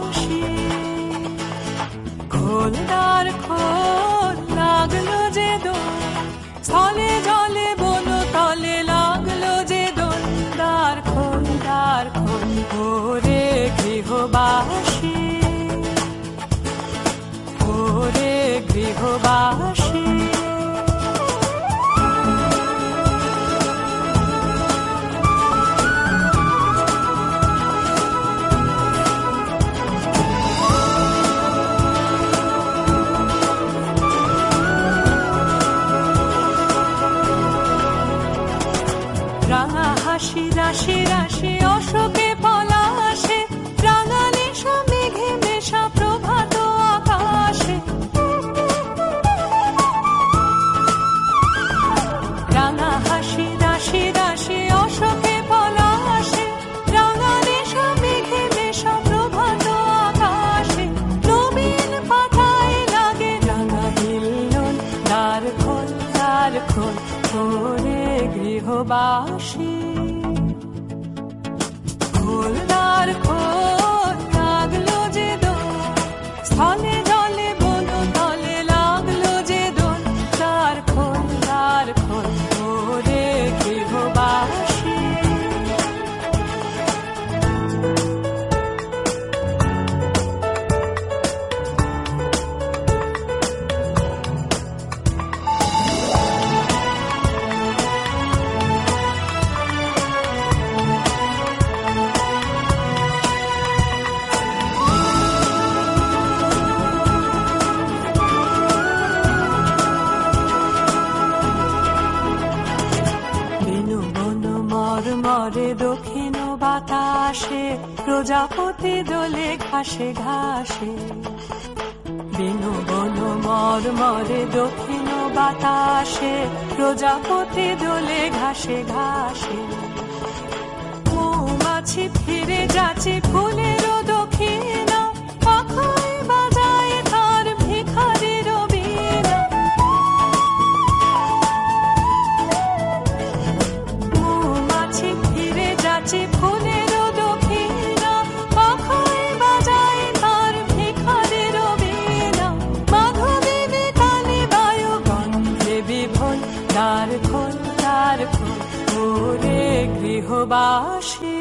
গৃহবাসী। খোলদার খোল, লাগলো যে দোল, স্থলে জলে বন তলে লাগলো যে দোল। দ্বার খোল, দ্বার খোল, ওরে গৃহবাসী, ওরে গৃহবাসী। রাঙা হাসি রাশি রাশি অশোকে পলাশে, রাঙা নেশা মেঘে মেশা প্রভাত আকাশে। রাঙা হাসি রাশি রাশি অশোকে পলাশে, রাঙা নেশা মেঘে মেশা প্রভাত আকাশে। নবীন পাতায় লাগে রাঙা হিল্লোল, দ্বার খোল, দ্বার খোল, ওরে গৃহবাসী। খোল, দ্বার খোল, লাগলো যে দোল, স্থলে জলে বন তলে লাগলো যে দোল। দ্বার খোল, দ্বার খোল, ওরে গৃহবাসী। মরে দক্ষিণ বাতাসে, প্রজাপতি দোলে ঘাসে ঘাসে। বেনু বন মর মরে দক্ষিণ বাতাসে, প্রজাপতি দোলে ঘাসে ঘাসে। মৌমাছি ফিরে যাচ্ছে ফুলের দক্ষিণা, পাখায় বাজায় তার ভিখারির বীণা। মৌমাছি ফিরে যাচ্ছে ফুলের দক্ষিণা, পাখায় বাজায় তার ভিখারির বীণা। মাধবী বেতালে বায়ু গন্ধে বিভোল, দ্বার খোল, দ্বার খোল, ওরে গৃহবাসী।